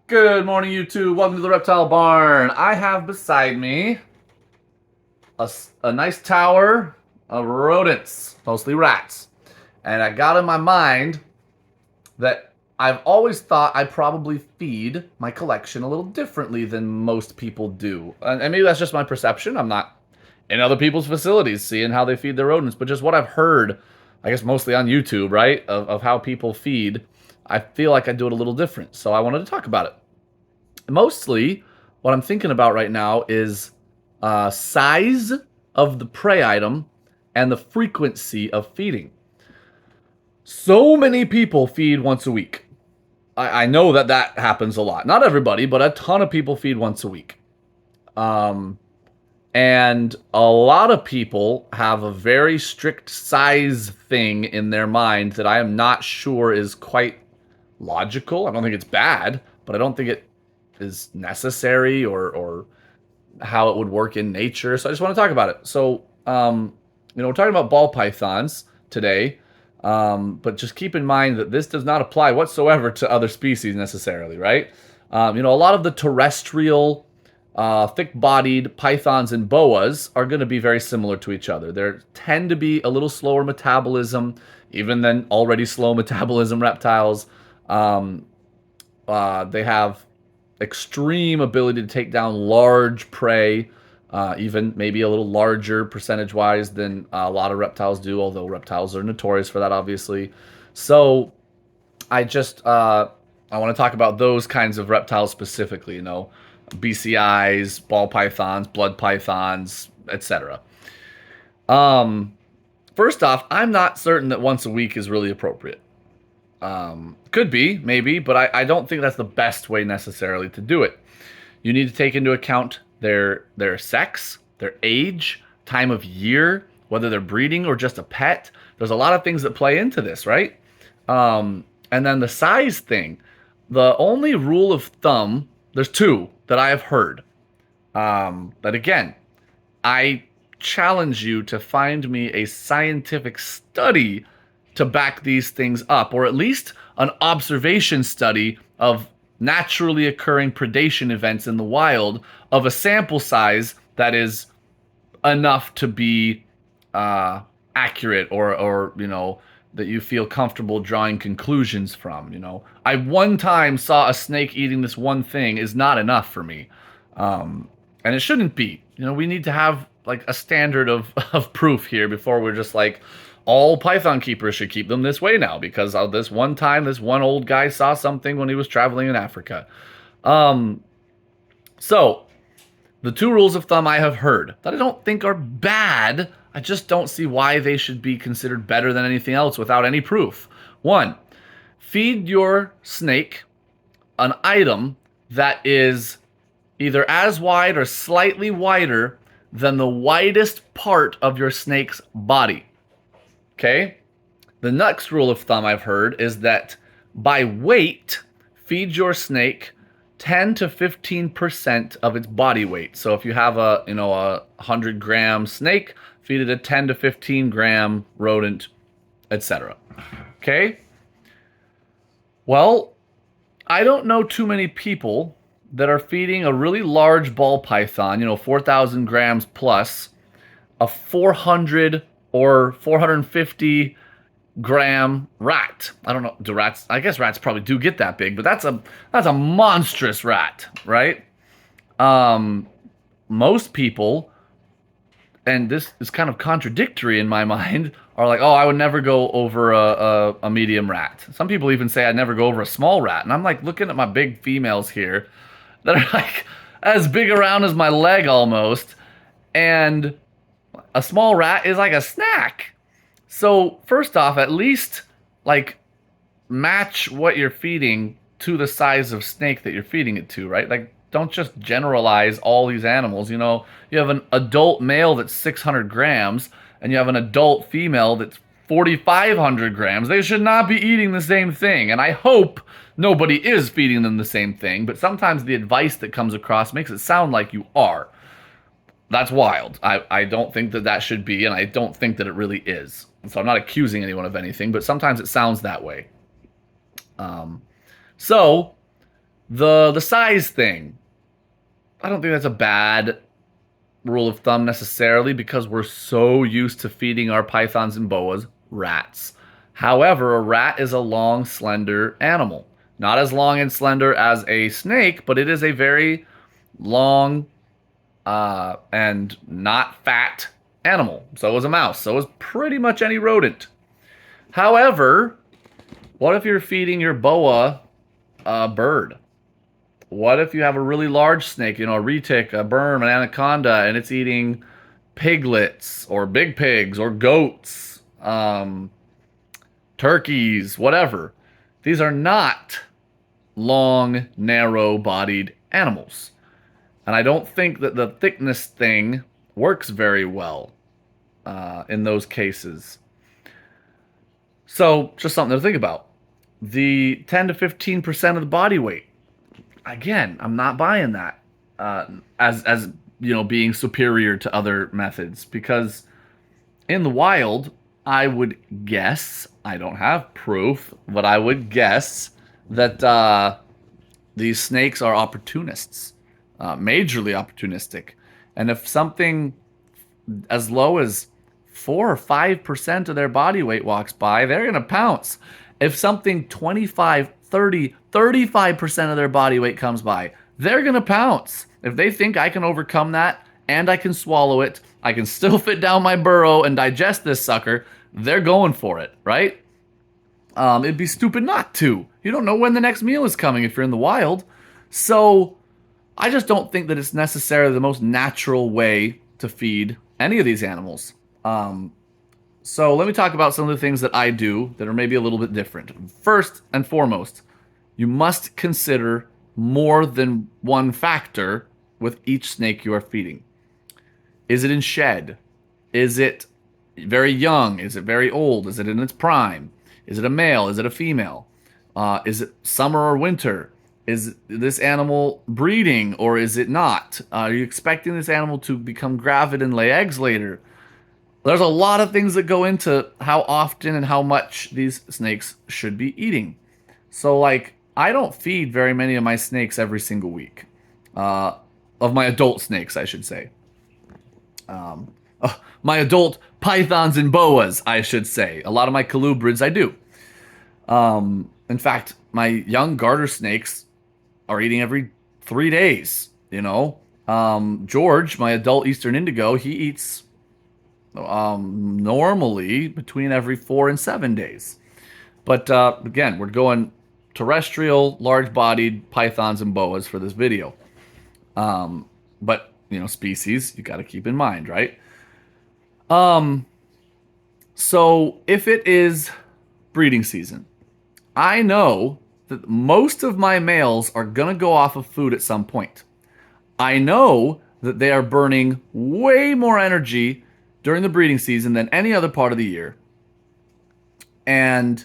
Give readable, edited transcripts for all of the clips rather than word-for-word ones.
Good morning, YouTube. Welcome to the Reptile Barn. I have beside me a nice tower of rodents, mostly rats. And I got in my mind that I've always thought I probably feed my collection a little differently than most people do. And maybe that's just my perception. I'm not in other people's facilities seeing how they feed their rodents, but just what I've heard, I guess mostly on YouTube, right, of how people feed, I feel like I do it a little different. So I wanted to talk about it. Mostly, what I'm thinking about right now is size of the prey item and the frequency of feeding. So many people feed once a week. I know that happens a lot. Not everybody, but a ton of people feed once a week. Um, and a lot of people have a very strict size thing in their mind that I am not sure is quite logical. I don't think it's bad, but I don't think it is necessary or how it would work in nature. So I just want to talk about it. So, we're talking about ball pythons today, but just keep in mind that this does not apply whatsoever to other species necessarily, right? A lot of the terrestrial, thick-bodied pythons and boas are going to be very similar to each other. They tend to be a little slower metabolism, even than already slow metabolism reptiles. They have extreme ability to take down large prey, even maybe a little larger percentage-wise than a lot of reptiles do, although reptiles are notorious for that, obviously. So I want to talk about those kinds of reptiles specifically, BCIs, ball pythons, blood pythons, etc. First off, I'm not certain that once a week is really appropriate. Could be, maybe, but I don't think that's the best way necessarily to do it. You need to take into account their sex, their age, time of year, whether they're breeding or just a pet. There's a lot of things that play into this, right? And then the size thing. The only rule of thumb, there's two that I have heard. But again, I challenge you to find me a scientific study to back these things up, or at least an observation study of naturally occurring predation events in the wild of a sample size that is enough to be accurate, or that you feel comfortable drawing conclusions from. I one time saw a snake eating this one thing is not enough for me, and it shouldn't be. We need to have like a standard of proof here before we're just like, all python keepers should keep them this way now because of this one time this one old guy saw something when he was traveling in Africa. So the two rules of thumb I have heard that I don't think are bad, I just don't see why they should be considered better than anything else without any proof. One, feed your snake an item that is either as wide or slightly wider than the widest part of your snake's body. Okay? The next rule of thumb I've heard is that by weight, feed your snake 10 to 15% of its body weight. So if you have a 100-gram snake, feed it a 10 to 15-gram rodent, etc. Okay? Well, I don't know too many people that are feeding a really large ball python, 4,000 grams plus, a 400 or 450 gram rat. I don't know, do rats, I guess rats probably do get that big, but that's a monstrous rat, right? Most people, and this is kind of contradictory in my mind, are like, oh, I would never go over a medium rat. Some people even say I'd never go over a small rat. And I'm like looking at my big females here that are like as big around as my leg almost. And a small rat is like a snack. So first off, at least like match what you're feeding to the size of snake that you're feeding it to, right? Like don't just generalize all these animals. You have an adult male that's 600 grams and you have an adult female that's 4,500 grams. They should not be eating the same thing. And I hope nobody is feeding them the same thing, but sometimes the advice that comes across makes it sound like you are. That's wild. I don't think that should be, and I don't think that it really is. So I'm not accusing anyone of anything, but sometimes it sounds that way. So The size thing, I don't think that's a bad rule of thumb necessarily because we're so used to feeding our pythons and boas rats. However, a rat is a long, slender animal. Not as long and slender as a snake, but it is a very long and not fat animal. So is a mouse. So is pretty much any rodent. However, what if you're feeding your boa a bird? What if you have a really large snake, a retic, a berm, an anaconda, and it's eating piglets or big pigs or goats, turkeys, whatever? These are not long, narrow-bodied animals. And I don't think that the thickness thing works very well in those cases. So, just something to think about. The 10 to 15% of the body weight. Again, I'm not buying that as being superior to other methods because in the wild, I would guess, I don't have proof, but I would guess that these snakes are opportunists, majorly opportunistic. And if something as low as 4 or 5% of their body weight walks by, they're going to pounce. If something 25, 30, 35% of their body weight comes by, they're going to pounce. If they think I can overcome that and I can swallow it, I can still fit down my burrow and digest this sucker, they're going for it, right? It'd be stupid not to. You don't know when the next meal is coming if you're in the wild. So I just don't think that it's necessarily the most natural way to feed any of these animals. So let me talk about some of the things that I do that are maybe a little bit different. First and foremost, you must consider more than one factor with each snake you are feeding. Is it in shed? Is it very young? Is it very old? Is it in its prime? Is it a male? Is it a female? Is it summer or winter? Is this animal breeding or is it not? Are you expecting this animal to become gravid and lay eggs later? There's a lot of things that go into how often and how much these snakes should be eating. So, I don't feed very many of my snakes every single week. Of my adult snakes, I should say. My adult pythons and boas, I should say. A lot of my colubrids, I do. In fact, my young garter snakes are eating every 3 days, George, my adult eastern indigo, he eats normally between every 4 and 7 days. But again, we're going terrestrial, large-bodied pythons and boas for this video. But species you got to keep in mind, right? So if it is breeding season, I know that most of my males are gonna go off of food at some point. I know that they are burning way more energy during the breeding season than any other part of the year. And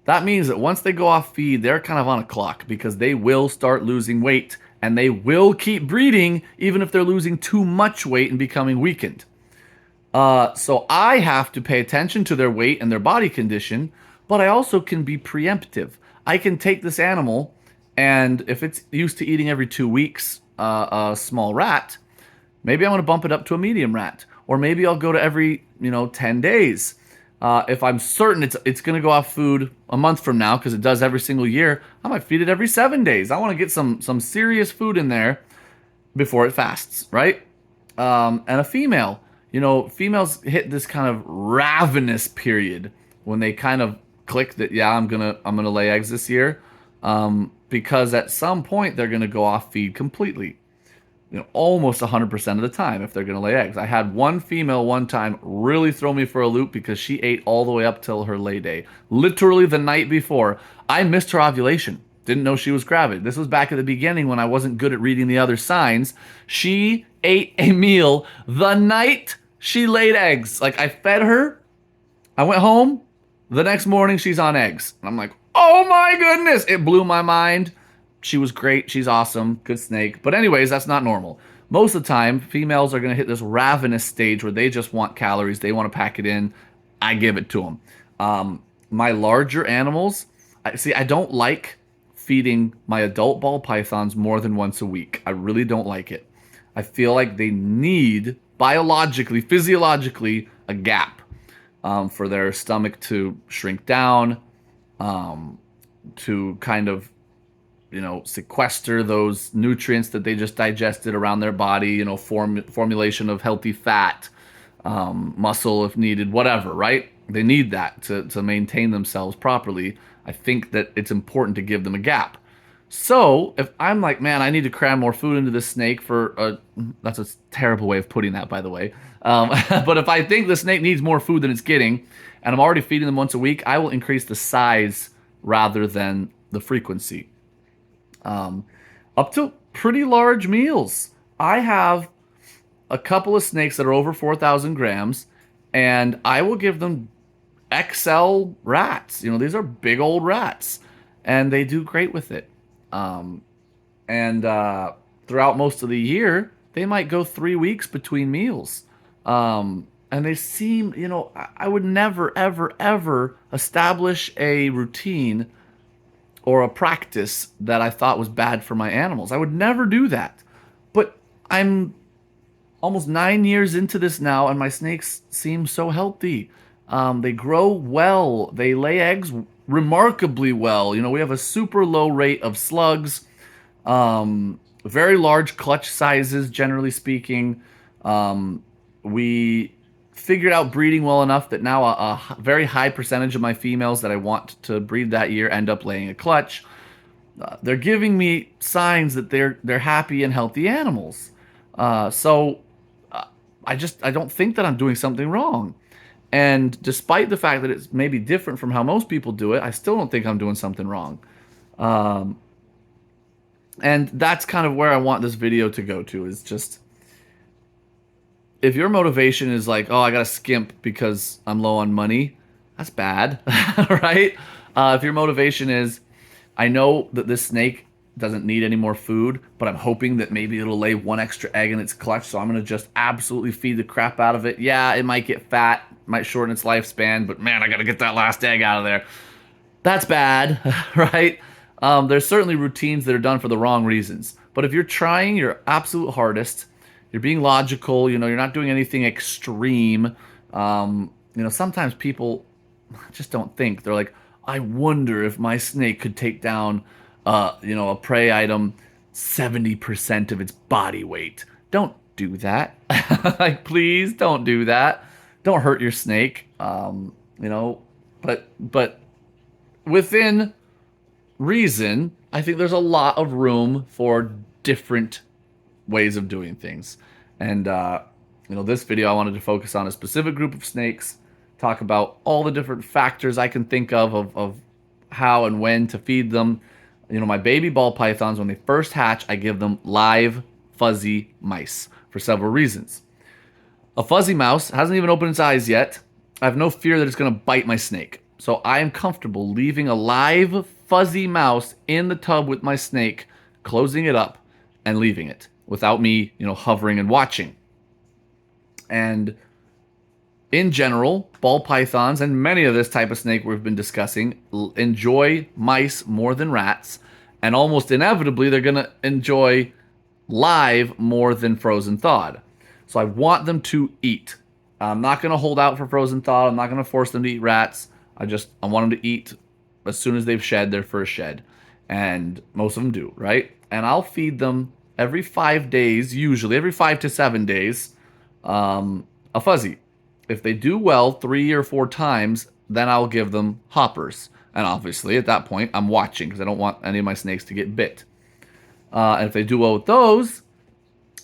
that means that once they go off feed, they're kind of on a clock because they will start losing weight and they will keep breeding even if they're losing too much weight and becoming weakened. So I have to pay attention to their weight and their body condition, but I also can be preemptive. I can take this animal and if it's used to eating every 2 weeks a small rat, maybe I'm going to bump it up to a medium rat. Or maybe I'll go to every, 10 days. If I'm certain it's going to go off food a month from now, because it does every single year, I might feed it every 7 days. I want to get some serious food in there before it fasts, right? And a female, females hit this kind of ravenous period when they kind of click that, yeah, I'm gonna lay eggs this year, because at some point they're gonna go off feed completely. Almost 100% of the time if they're going to lay eggs. I had one female one time really throw me for a loop because she ate all the way up till her lay day. Literally the night before. I missed her ovulation. Didn't know she was gravid. This was back at the beginning when I wasn't good at reading the other signs. She ate a meal the night she laid eggs. I fed her. I went home. The next morning she's on eggs. And I'm like, oh my goodness. It blew my mind. She was great. She's awesome. Good snake. But anyways, that's not normal. Most of the time, females are going to hit this ravenous stage where they just want calories. They want to pack it in. I give it to them. My larger animals, I don't like feeding my adult ball pythons more than once a week. I really don't like it. I feel like they need biologically, physiologically, a gap for their stomach to shrink down, to kind of, sequester those nutrients that they just digested around their body, formulation of healthy fat, muscle if needed, whatever, right? They need that to maintain themselves properly. I think that it's important to give them a gap. So if I'm like, man, I need to cram more food into this snake that's a terrible way of putting that, by the way. But if I think the snake needs more food than it's getting, and I'm already feeding them once a week, I will increase the size rather than the frequency. Up to pretty large meals. I have a couple of snakes that are over 4,000 grams, and I will give them XL rats. These are big old rats, and they do great with it. And throughout most of the year, they might go 3 weeks between meals. And they seem, I would never, ever, ever establish a routine or a practice that I thought was bad for my animals. I would never do that. But I'm almost 9 years into this now, and my snakes seem so healthy. They grow well. They lay eggs remarkably well. We have a super low rate of slugs, very large clutch sizes, generally speaking. We figured out breeding well enough that now a very high percentage of my females that I want to breed that year end up laying a clutch. They're giving me signs that they're happy and healthy animals. So I don't think that I'm doing something wrong. And despite the fact that it's maybe different from how most people do it, I still don't think I'm doing something wrong. And that's kind of where I want this video to go to, is just, if your motivation is like, oh, I gotta skimp because I'm low on money, that's bad, right? If your motivation is, I know that this snake doesn't need any more food, but I'm hoping that maybe it'll lay one extra egg in its clutch, so I'm gonna just absolutely feed the crap out of it. Yeah, it might get fat, might shorten its lifespan, but man, I gotta get that last egg out of there. That's bad, right? There's certainly routines that are done for the wrong reasons. But if you're trying your absolute hardest, you're being logical, you're not doing anything extreme. Sometimes people just don't think. They're like, I wonder if my snake could take down, a prey item 70% of its body weight. Don't do that. Like, please don't do that. Don't hurt your snake. But within reason, I think there's a lot of room for different ways of doing things. And this video I wanted to focus on a specific group of snakes, talk about all the different factors I can think of how and when to feed them. My baby ball pythons, when they first hatch, I give them live fuzzy mice for several reasons. A fuzzy mouse hasn't even opened its eyes yet. I have no fear that it's going to bite my snake. So I am comfortable leaving a live fuzzy mouse in the tub with my snake, closing it up and leaving it without me, hovering and watching. And in general, ball pythons and many of this type of snake we've been discussing enjoy mice more than rats, and almost inevitably they're going to enjoy live more than frozen thawed. So I want them to eat. I'm not going to hold out for frozen thawed. I'm not going to force them to eat rats. I want them to eat as soon as they've shed their first shed. And most of them do, right? And I'll feed them every 5 days, usually every 5 to 7 days, a fuzzy. If they do well 3 or 4 times, then I'll give them hoppers. And obviously, at that point, I'm watching because I don't want any of my snakes to get bit. And if they do well with those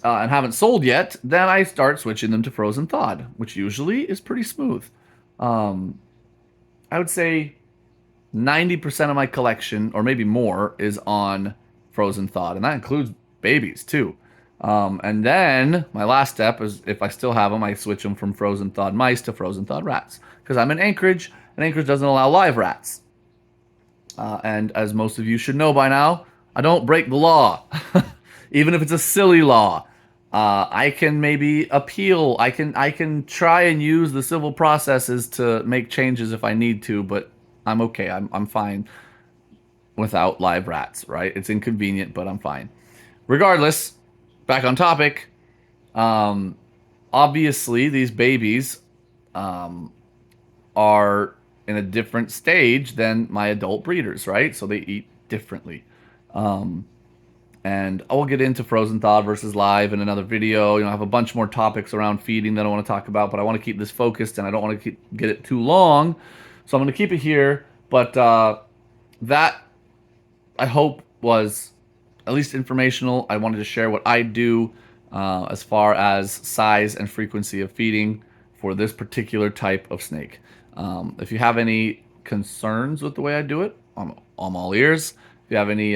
and haven't sold yet, then I start switching them to frozen thawed, which usually is pretty smooth. I would say 90% of my collection, or maybe more, is on frozen thawed, and that includes babies too. And then my last step is, if I still have them, I switch them from frozen thawed mice to frozen thawed rats, because I'm in Anchorage, and Anchorage doesn't allow live rats. And as most of you should know by now, I don't break the law, even if it's a silly law. I can maybe appeal. I can try and use the civil processes to make changes if I need to, but I'm okay. I'm fine without live rats, right? It's inconvenient, but I'm fine. Regardless, back on topic. Obviously, these babies are in a different stage than my adult breeders, right? So they eat differently. And I will get into frozen thaw versus live in another video. I have a bunch more topics around feeding that I want to talk about, but I want to keep this focused and I don't want to get it too long. So I'm going to keep it here. But that, I hope, was at least informational. I wanted to share what I do as far as size and frequency of feeding for this particular type of snake. If you have any concerns with the way I do it, I'm all ears. If you have any,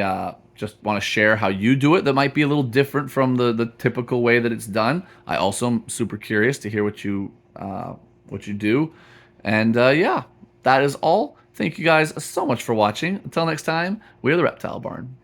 just want to share how you do it that might be a little different from the typical way that it's done, I also am super curious to hear what you do. And yeah, that is all. Thank you guys so much for watching. Until next time, we are the Reptile Barn.